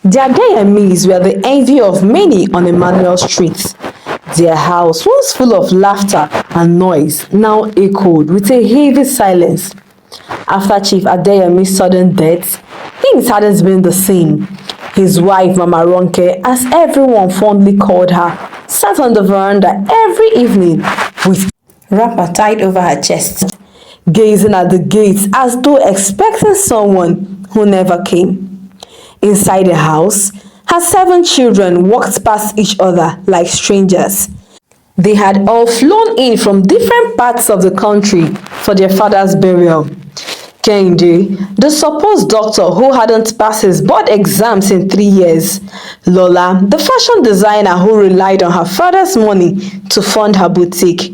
The Adeyemis were the envy of many on Emmanuel Street. Their house, once full of laughter and noise, now echoed with a heavy silence. After Chief Adeyemi's sudden death, things hadn't been the same. His wife, Mama Ronke, as everyone fondly called her, sat on the veranda every evening with wrapper tied over her chest, gazing at the gates as though expecting someone who never came. Inside the house, her 7 children walked past each other like strangers. They had all flown in from different parts of the country for their father's burial. Kehinde, the supposed doctor who hadn't passed his board exams in 3 years. Lola, the fashion designer who relied on her father's money to fund her boutique.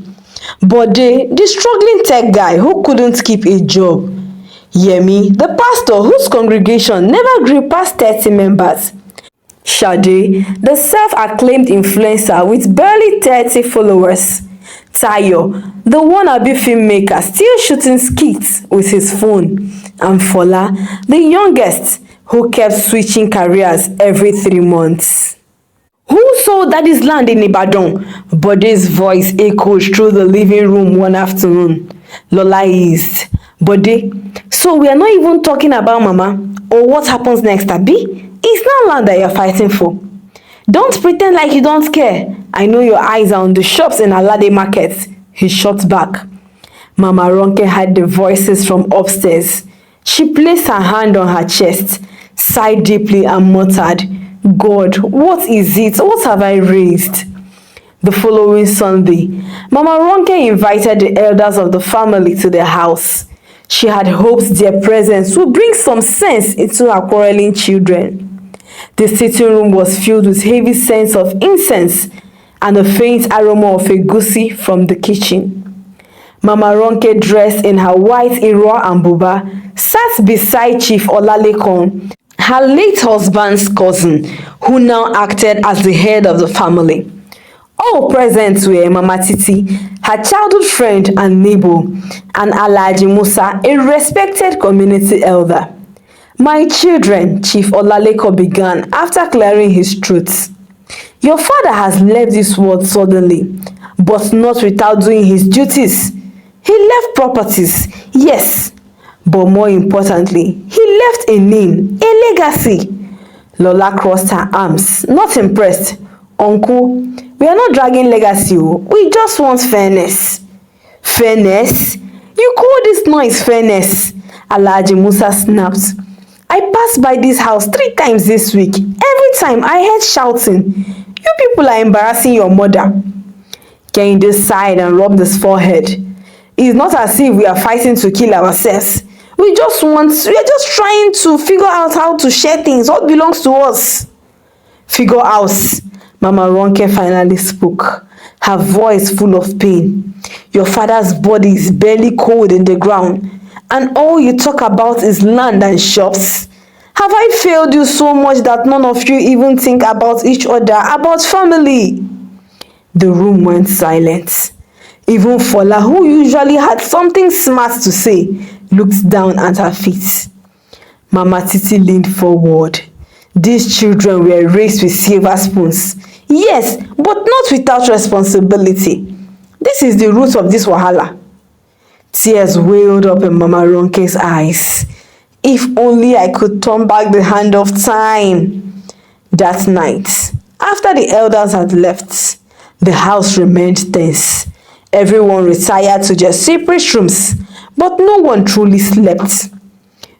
Bode, the struggling tech guy who couldn't keep a job. Yemi, the pastor whose congregation never grew past 30 members. Shade, the self-acclaimed influencer with barely 30 followers. Tayo, the wannabe filmmaker still shooting skits with his phone. And Fola, the youngest, who kept switching careers every 3 months. Who sold daddy's land in Ibadan? Bode's voice echoed through the living room one afternoon. Lola is. Bode, so we are not even talking about Mama or what happens next, Abi? It's not land that you're fighting for. Don't pretend like you don't care. I know your eyes are on the shops in Alade Market. He shot back. Mama Ronke heard the voices from upstairs. She placed her hand on her chest, sighed deeply and muttered, God, what is it? What have I raised? The following Sunday, Mama Ronke invited the elders of the family to their house. She had hoped their presence would bring some sense into her quarreling children. The sitting room was filled with heavy scents of incense and a faint aroma of egusi from the kitchen. Mama Ronke, dressed in her white Iro and buba, sat beside Chief Olalekon, her late husband's cousin, who now acted as the head of the family. All present were Mama Titi, her childhood friend and neighbor, and Alhaji Musa, a respected community elder. My children, Chief Olaleko began after clearing his throat. Your father has left this world suddenly, but not without doing his duties. He left properties, yes, but more importantly, he left a name, a legacy. Lola crossed her arms, not impressed. Uncle, we are not dragging legacy, we just want fairness. Fairness? You call this noise fairness? Alhaji Musa snapped. I passed by this house 3 times this week. Every time I heard shouting, you people are embarrassing your mother. Kehinde sighed and rubbed his forehead. It's not as if we are fighting to kill ourselves. We are just trying to figure out how to share things, what belongs to us. Figure out. Mama Ronke finally spoke, her voice full of pain. Your father's body is barely cold in the ground, and all you talk about is land and shops. Have I failed you so much that none of you even think about each other, about family? The room went silent. Even Fola, who usually had something smart to say, looked down at her feet. Mama Titi leaned forward. These children were raised with silver spoons. Yes, but not without responsibility. This is the root of this wahala. Tears welled up in Mama Ronke's eyes. If only I could turn back the hand of time. That night, after the elders had left, the house remained tense. Everyone retired to their separate rooms, but no one truly slept.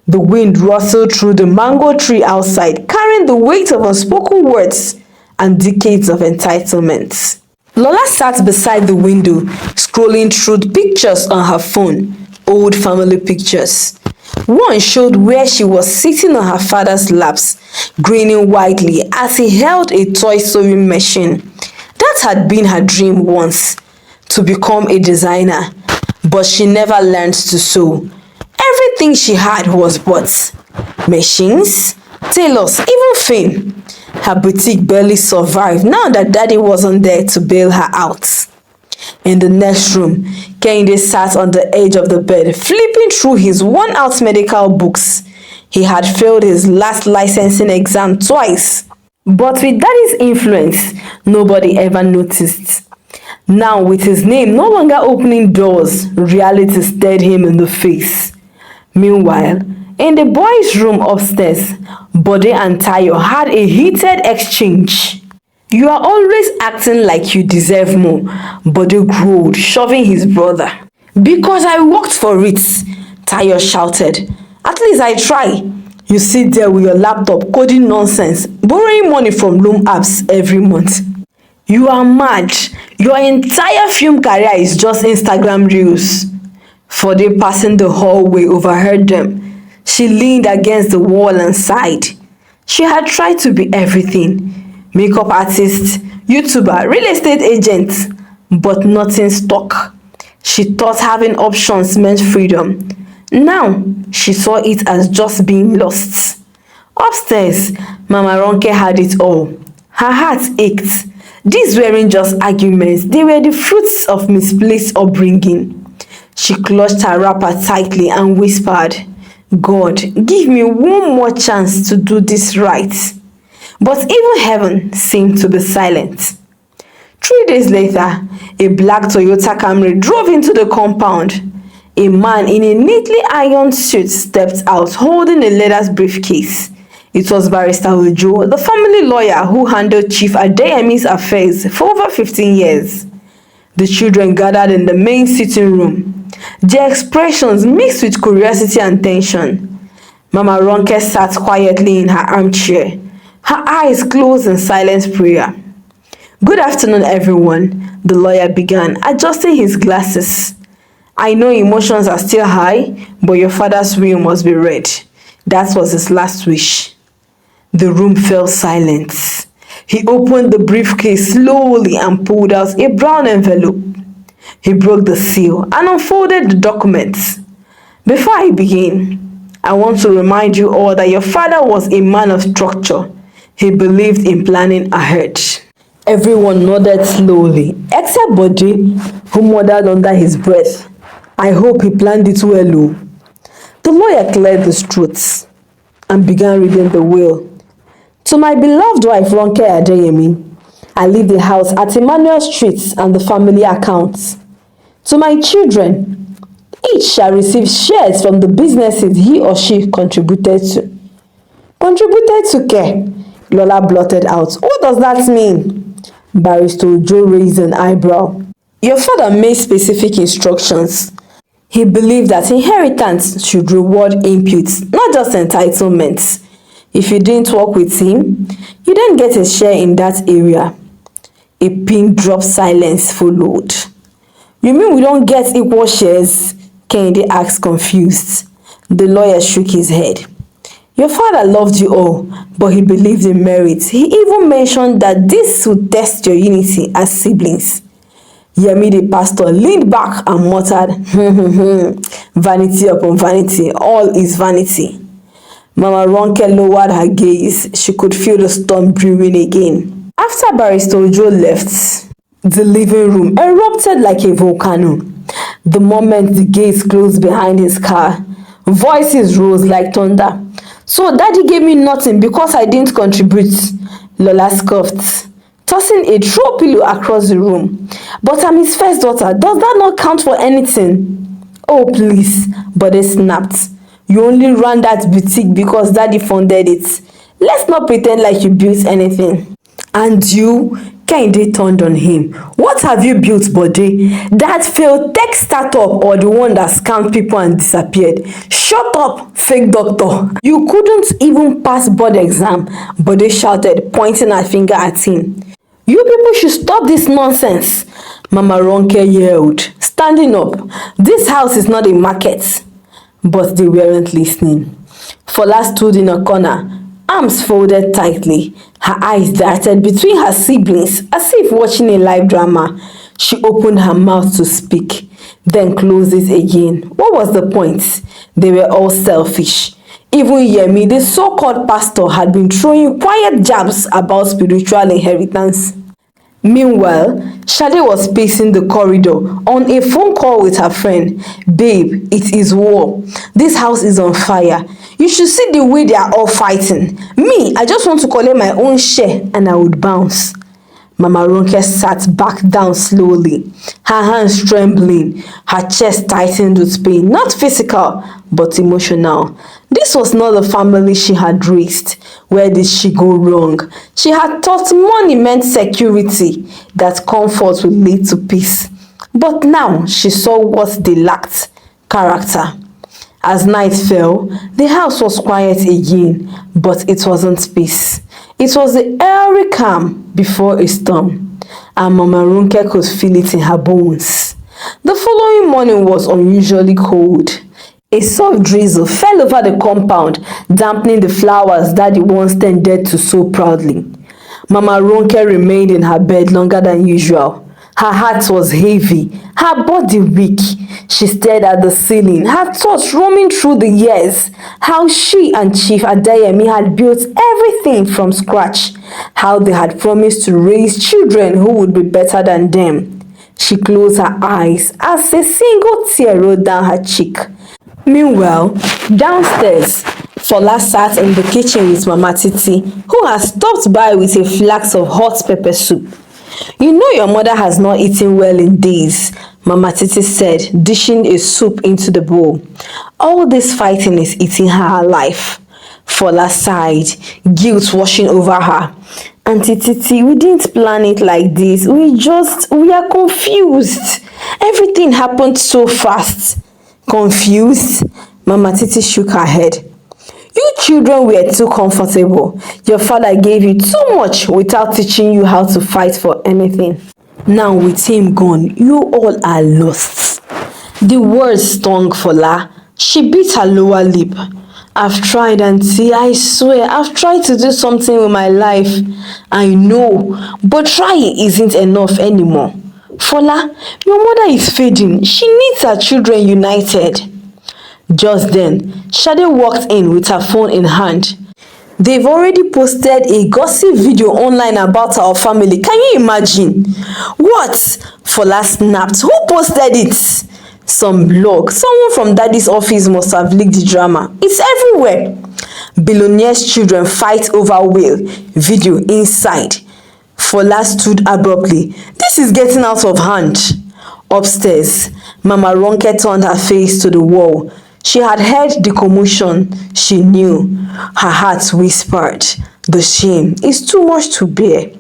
The wind rustled through the mango tree outside, carrying the weight of unspoken words and decades of entitlement. Lola sat beside the window, scrolling through the pictures on her phone, old family pictures. One showed where she was sitting on her father's laps, grinning widely as he held a toy sewing machine. That had been her dream once, to become a designer, but she never learned to sew. Everything she had was bought. Machines, tailors, even fame. Her boutique barely survived now that daddy wasn't there to bail her out. In the next room, Kehinde sat on the edge of the bed, flipping through his worn-out medical books. He had failed his last licensing exam twice. But with daddy's influence, nobody ever noticed. Now, with his name no longer opening doors, reality stared him in the face. Meanwhile, in the boys' room upstairs, Bode and Tayo had a heated exchange. "You are always acting like you deserve more," Bode growled, shoving his brother. "Because I worked for it," Tayo shouted. "At least I try. You sit there with your laptop coding nonsense, borrowing money from loan apps every month. You are mad. Your entire film career is just Instagram reels." Fode, passing the hallway, overheard them. She leaned against the wall and sighed. She had tried to be everything: makeup artist, YouTuber, real estate agent, but nothing stuck. She thought having options meant freedom. Now, she saw it as just being lost. Upstairs, Mama Ronke had it all. Her heart ached. These weren't just arguments, they were the fruits of misplaced upbringing. She clutched her wrapper tightly and whispered, "God, give me one more chance to do this right." But even heaven seemed to be silent. 3 days later, a black Toyota Camry drove into the compound. A man in a neatly ironed suit stepped out holding a leather briefcase. It was Barrister Ojo, the family lawyer who handled Chief Adeyeme's affairs for over 15 years. The children gathered in the main sitting room, their expressions mixed with curiosity and tension. Mama Ronke sat quietly in her armchair, her eyes closed in silent prayer. "Good afternoon, everyone," the lawyer began, adjusting his glasses. "I know emotions are still high, but your father's will must be read. That was his last wish." The room fell silent. He opened the briefcase slowly and pulled out a brown envelope. He broke the seal and unfolded the documents. "Before I begin, I want to remind you all that your father was a man of structure. He believed in planning ahead." Everyone nodded slowly, except Bode, who muttered under his breath, "I hope he planned it well." The lawyer cleared his throat and began reading the will. "To my beloved wife Ronke Adeyemi, I leave the house at Emmanuel Street and the family accounts. To my children, each shall receive shares from the businesses he or she contributed to." "Contributed to care?" Lola blurted out. "What does that mean?" Barrister Joe raised an eyebrow. "Your father made specific instructions. He believed that inheritance should reward inputs, not just entitlements. If you didn't work with him, you didn't get a share in that area." A pin drop silence followed. "You mean we don't get equal shares?" Kennedy asked, confused. The lawyer shook his head. "Your father loved you all, but he believed in merit. He even mentioned that this would test your unity as siblings." Yemi the pastor leaned back and muttered, "Vanity upon vanity, all is vanity." Mama Ronke lowered her gaze. She could feel the storm brewing again. After Barrister Ojo left, the living room erupted like a volcano. The moment the gates closed behind his car, voices rose like thunder. "So daddy gave me nothing because I didn't contribute," Lola scoffed, tossing a throw pillow across the room. "But I'm his first daughter. Does that not count for anything?" "Oh, please," Bode snapped. "You only ran that boutique because daddy funded it. Let's not pretend like you built anything." "And you?" Kehinde turned on him. "What have you built, Bode? That failed tech startup or the one that scammed people and disappeared?" "Shut up, fake doctor." "You couldn't even pass board exam," Bode shouted, pointing a finger at him. "You people should stop this nonsense," Mama Ronke yelled, standing up. "This house is not a market." But they weren't listening. Fola stood in a corner, arms folded tightly. Her eyes darted between her siblings as if watching a live drama. She opened her mouth to speak, then closed it again. What was the point? They were all selfish. Even Yemi, the so-called pastor, had been throwing quiet jabs about spiritual inheritance. Meanwhile, Shade was pacing the corridor on a phone call with her friend. "Babe, it is war. This house is on fire. You should see the way they are all fighting. Me, I just want to collect my own share and I would bounce. Mama Ronke sat back down slowly, her hands trembling, her chest tightened with pain, not physical, but emotional. This was not the family she had raised. Where did she go wrong? She had thought money meant security, that comfort would lead to peace. But now she saw what they lacked: character. As night fell, the house was quiet again, but it wasn't peace. It was the eerie calm before a storm, and Mama Ronke could feel it in her bones. The following morning was unusually cold. A soft drizzle fell over the compound, dampening the flowers Daddy once tended to so proudly. Mama Ronke remained in her bed longer than usual. Her heart was heavy, her body weak. She stared at the ceiling, her thoughts roaming through the years. How she and Chief Adeyemi had built everything from scratch. How they had promised to raise children who would be better than them. She closed her eyes as a single tear rolled down her cheek. Meanwhile, downstairs, Fola sat in the kitchen with Mama Titi, who had stopped by with a flask of hot pepper soup. "You know your mother has not eaten well in days," Mama Titi said, dishing a soup into the bowl. "All this fighting is eating her alive." Fola sighed, guilt washing over her. "Auntie Titi, we didn't plan it like this. We are confused. Everything happened so fast." "Confused?" Mama Titi shook her head. "You children were too comfortable. Your father gave you too much without teaching you how to fight for anything. Now with him gone, you all are lost." The words stung Fola. She bit her lower lip. "I've tried, auntie. I swear, I've tried to do something with my life." "I know, but trying isn't enough anymore. Fola, your mother is fading. She needs her children united." Just then, Shade walked in with her phone in hand. "They've already posted a gossip video online about our family. Can you imagine?" "What?" Fola snapped. "Who posted it?" "Some blog. Someone from Daddy's office must have leaked the drama. It's everywhere." "Billionaire's children fight over will. Video inside." Fola stood abruptly. "This is getting out of hand." Upstairs, Mama Ronke turned her face to the wall. She had heard the commotion. She knew. Her heart whispered, "The shame is too much to bear."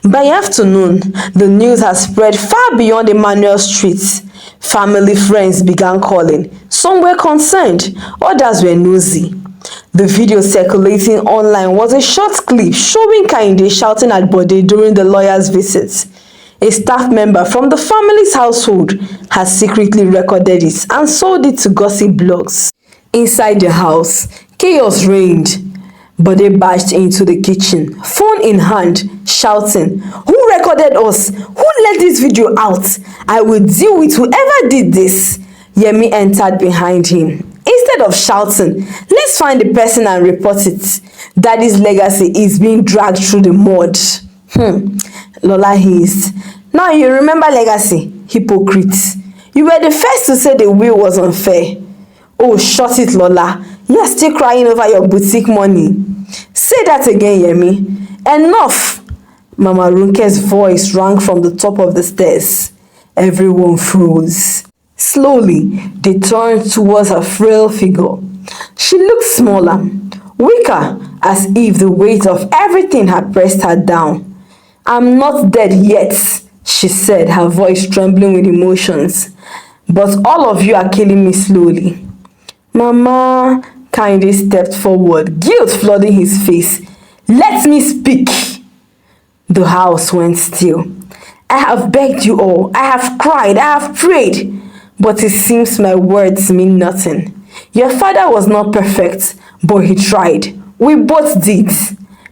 By afternoon, the news had spread far beyond Emmanuel Street. Family friends began calling. Some were concerned, others were nosy. The video circulating online was a short clip showing Kainde shouting at Bode during the lawyer's visit. A staff member from the family's household had secretly recorded it and sold it to gossip blogs. Inside the house, chaos reigned. Bode barged into the kitchen, phone in hand, shouting, "Who recorded us? Who let this video out? I will deal with whoever did this." Yemi entered behind him. Instead of shouting, "Let's find the person and report it. Daddy's legacy is being dragged through the mud." Lola hissed. "Now you remember legacy, hypocrites. You were the first to say the will was unfair." "Oh, shut it, Lola. You're still crying over your boutique money." "Say that again, Yemi." "Enough." Mama Ronke's voice rang from the top of the stairs. Everyone froze. Slowly, they turned towards her frail figure. She looked smaller, weaker, as if the weight of everything had pressed her down. "I'm not dead yet," she said, her voice trembling with emotions. "But all of you are killing me slowly." "Mama," Kainde stepped forward, guilt flooding his face. "Let me speak." The house went still. "I have begged you all. I have cried. I have prayed. But it seems my words mean nothing. Your father was not perfect, but he tried. We both did.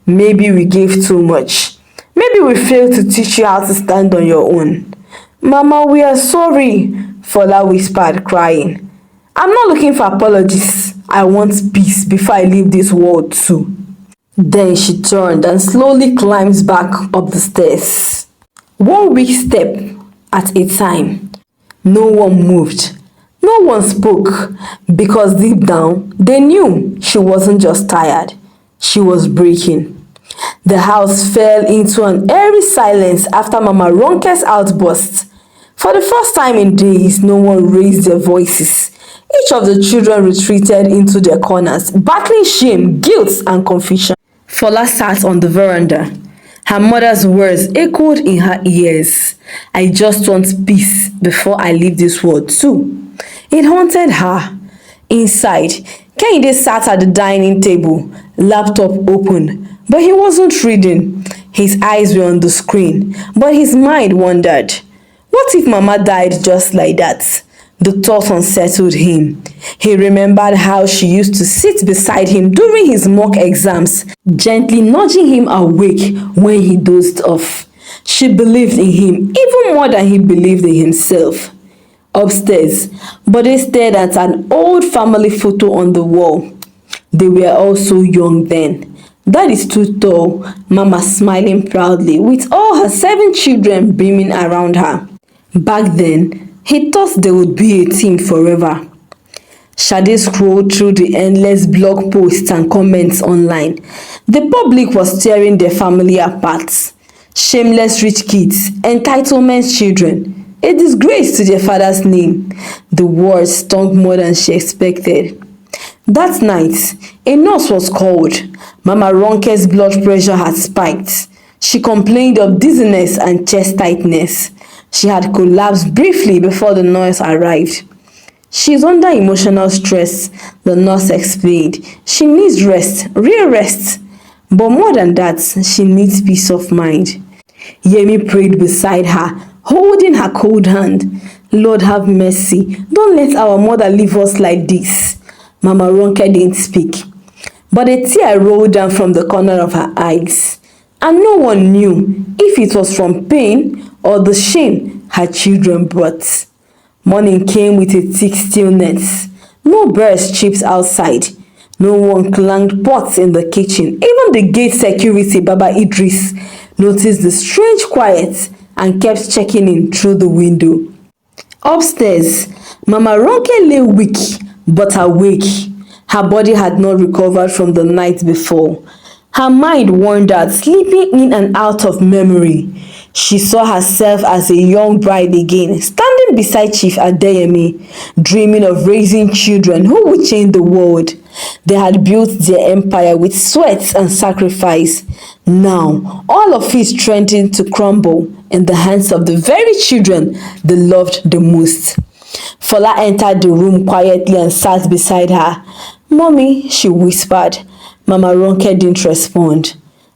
Maybe we gave too much. Maybe we failed to teach you how to stand on your own." "Mama, we are sorry," Fola whispered, crying. "I'm not looking for apologies. I want peace before I leave this world too." Then she turned and slowly climbed back up the stairs. One weak step at a time. No one moved. No No one spoke because deep down they knew she wasn't just tired, she was breaking. The house fell into an eerie silence after Mama Ronke's outburst. For the first time in days, no one raised their voices. Each of the children retreated into their corners, battling shame, guilt, and confusion. Fola sat on the veranda. Her mother's words echoed in her ears. I just want peace before I leave this world too. It haunted her. Inside, Kehinde sat at the dining table, laptop open, but he wasn't reading. His eyes were on the screen, but his mind wandered. What if Mama died just like that? The thought unsettled him. He remembered how she used to sit beside him during his mock exams, gently nudging him awake when he dozed off. She believed in him even more than he believed in himself. Upstairs, Bode stared at an old family photo on the wall. They were all so young then. Daddy stood tall, Mama smiling proudly, with all her 7 children beaming around her. Back then, he thought they would be a team forever. Shade scrolled through the endless blog posts and comments online. The public was tearing their family apart. Shameless rich kids, entitlement children, a disgrace to their father's name. The words stung more than she expected. That night, a nurse was called. Mama Ronke's blood pressure had spiked. She complained of dizziness and chest tightness. She had collapsed briefly before the nurse arrived. She's under emotional stress, the nurse explained. She needs rest, real rest. But more than that, she needs peace of mind. Yemi prayed beside her, holding her cold hand. Lord have mercy, don't let our mother leave us like this. Mama Ronke didn't speak, but a tear rolled down from the corner of her eyes. And no one knew if it was from pain or the shame her children brought. Morning came with a thick stillness. No birds chirped outside. No one clanged pots in the kitchen. Even the gate security, Baba Idris, noticed the strange quiet and kept checking in through the window. Upstairs, Mama Ronke lay weak but awake. Her body had not recovered from the night before. Her mind wandered, slipping in and out of memory. She saw herself as a young bride again, standing beside Chief Adeyemi, dreaming of raising children who would change the world. They had built their empire with sweat and sacrifice. Now, all of it threatened to crumble in the hands of the very children they loved the most. Fola entered the room quietly and sat beside her. "Mommy," she whispered. Mama Ronke didn't respond.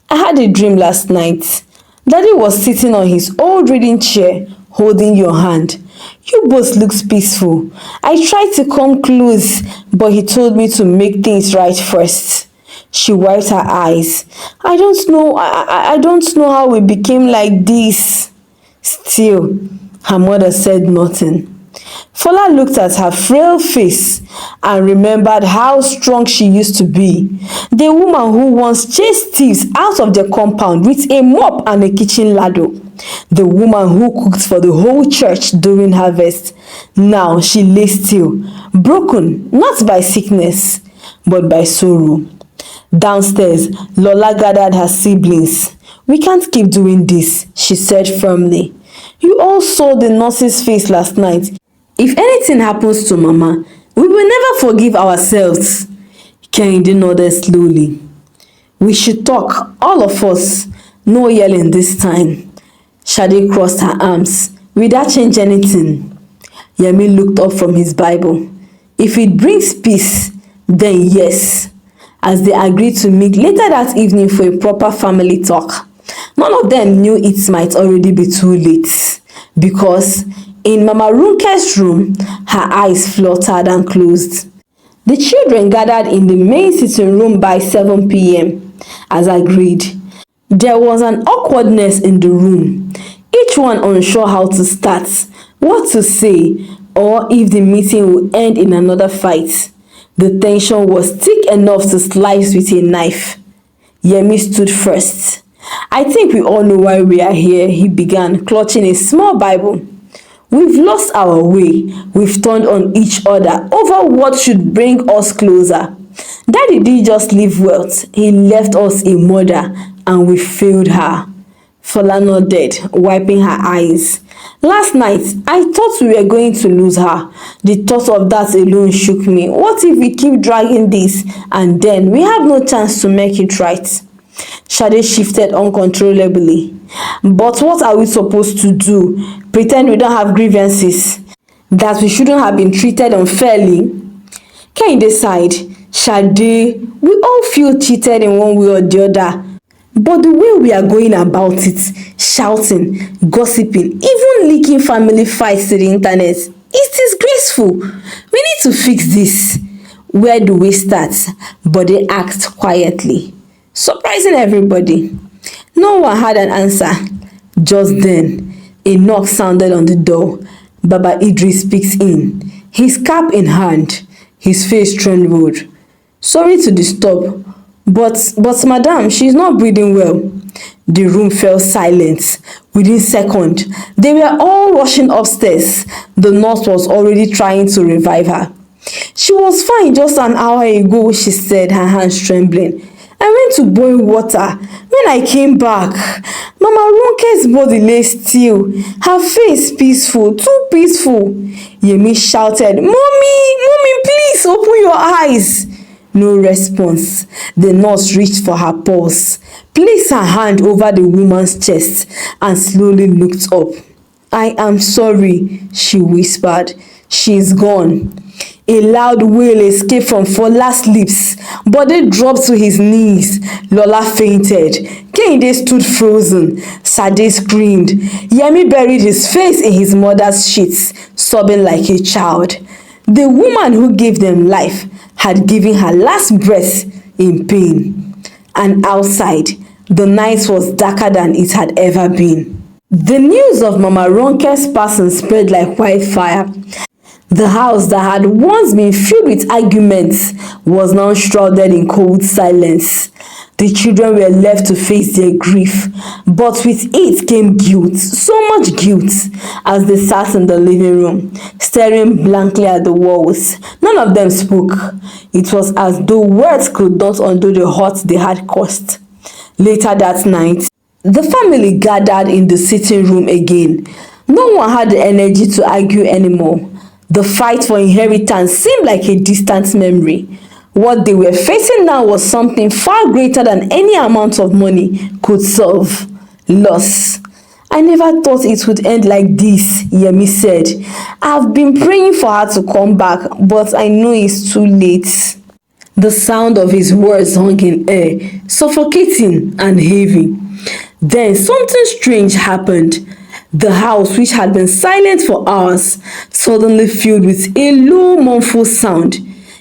"I had a dream last night. Daddy was sitting on his old reading chair, holding your hand. You both looked peaceful. I tried to come close, but he told me to make things right first." She wiped her eyes. I don't know how we became like this." Still, her mother said nothing. Fola looked at her frail face and remembered how strong she used to be. The woman who once chased thieves out of the compound with a mop and a kitchen ladle. The woman who cooked for the whole church during harvest. Now she lay still, broken not by sickness, but by sorrow. Downstairs, Lola gathered her siblings. "We can't keep doing this," she said firmly. "You all saw the nurse's face last night. If anything happens to Mama, we will never forgive ourselves." Kehinde nodded slowly. "We should talk, all of us. No yelling this time." Shade crossed her arms. "Will that change anything?" Yemi looked up from his Bible. "If it brings peace, then yes." As they agreed to meet later that evening for a proper family talk, none of them knew it might already be too late, because in Mama Ronke's room, her eyes fluttered and closed. The children gathered in the main sitting room by 7 p.m. As agreed, there was an awkwardness in the room, each one unsure how to start, what to say, or if the meeting would end in another fight. The tension was thick enough to slice with a knife. Yemi stood first. "I think we all know why we are here," he began, clutching a small Bible. We've lost our way. We've turned on each other over what should bring us closer. Daddy didn't just leave wealth, he left us a mother, and we failed her. Fola nodded, wiping her eyes. Last night, I thought we were going to lose her. The thought of that alone shook me. What if we keep dragging this and then we have no chance to make it right? Shade shifted uncontrollably. But what are we supposed to do? Pretend we don't have grievances? That we shouldn't have been treated unfairly? Kehinde sighed. Shade, we all feel cheated in one way or the other. But the way we are going about it, shouting, gossiping, even leaking family fights to the internet, is disgraceful. We need to fix this. Where do we start? But they asked quietly, surprising everybody. No one had an answer. Just then, a knock sounded on the door. Baba Idris peeks in, his cap in hand. His face trembled. Sorry to disturb, but madam, she's not breathing well. The room fell silent. Within seconds, they were all rushing upstairs. The nurse was already trying to revive her. She was fine just an hour ago, she said, her hands trembling. I went to boil water. When I came back, Mama Ronke's body lay still, her face peaceful, too peaceful. Yemi shouted, Mommy, please open your eyes. No response. The nurse reached for her pulse, placed her hand over the woman's chest, and slowly looked up. I am sorry, she whispered. She's gone. A loud wail escaped from Fola's lips. Bode dropped to his knees. Lola fainted. Kehinde stood frozen. Sade screamed. Yemi buried his face in his mother's sheets, sobbing like a child. The woman who gave them life had given her last breath in pain. And outside, the night was darker than it had ever been. The news of Mama Ronke's passing spread like wildfire. The house that had once been filled with arguments was now shrouded in cold silence. The children were left to face their grief, but with it came guilt, so much guilt, as they sat in the living room, staring blankly at the walls. None of them spoke. It was as though words could not undo the hurt they had caused. Later that night, the family gathered in the sitting room again. No one had the energy to argue anymore. The fight for inheritance seemed like a distant memory. What they were facing now was something far greater than any amount of money could solve. Loss. I never thought it would end like this, Yemi said. I've been praying for her to come back, but I know it's too late. The sound of his words hung in air, suffocating and heavy. Then something strange happened. The house, which had been silent for hours, suddenly filled with a low, mournful sound.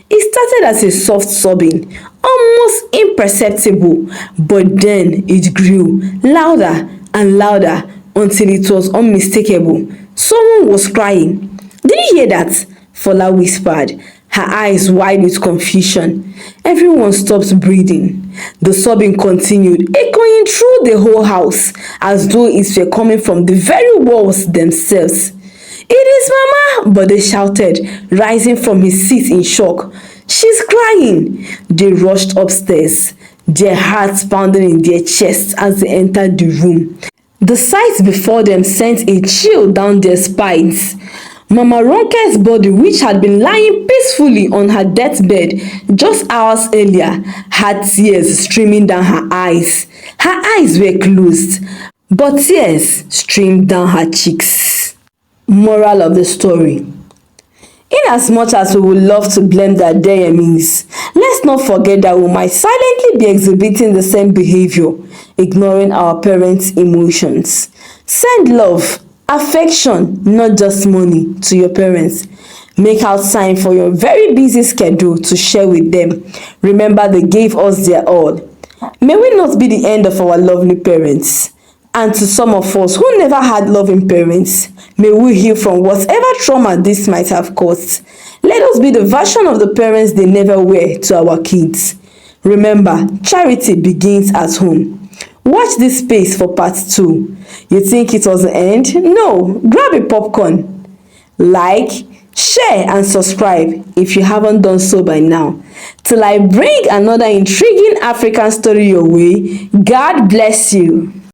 It started as a soft sobbing, almost imperceptible, but then it grew louder and louder until it was unmistakable. Someone was crying. Did you hear that? Fola whispered, her eyes wide with confusion. Everyone stopped breathing. The sobbing continued, echoing through the whole house, as though it were coming from the very walls themselves. It is Mama, Bode shouted, rising from his seat in shock. She's crying. They rushed upstairs, their hearts pounding in their chests as they entered the room. The sight before them sent a chill down their spines. Mama Ronke's body, which had been lying peacefully on her deathbed just hours earlier, had tears streaming down her eyes. Her eyes were closed, but tears streamed down her cheeks. Moral of the story. Inasmuch as we would love to blame their DMEs, let's not forget that we might silently be exhibiting the same behavior, ignoring our parents' emotions. Send love, affection, not just money, to your parents. Make out time for your very busy schedule to share with them. Remember, they gave us their all. May we not be the end of our lovely parents. And to some of us who never had loving parents, may we heal from whatever trauma this might have caused. Let us be the version of the parents they never were to our kids. Remember, charity begins at home. Watch this space for part 2. You think it was the end? No, grab a popcorn like, share and subscribe if you haven't done so by now. Till I bring another intriguing African story your way, God bless you.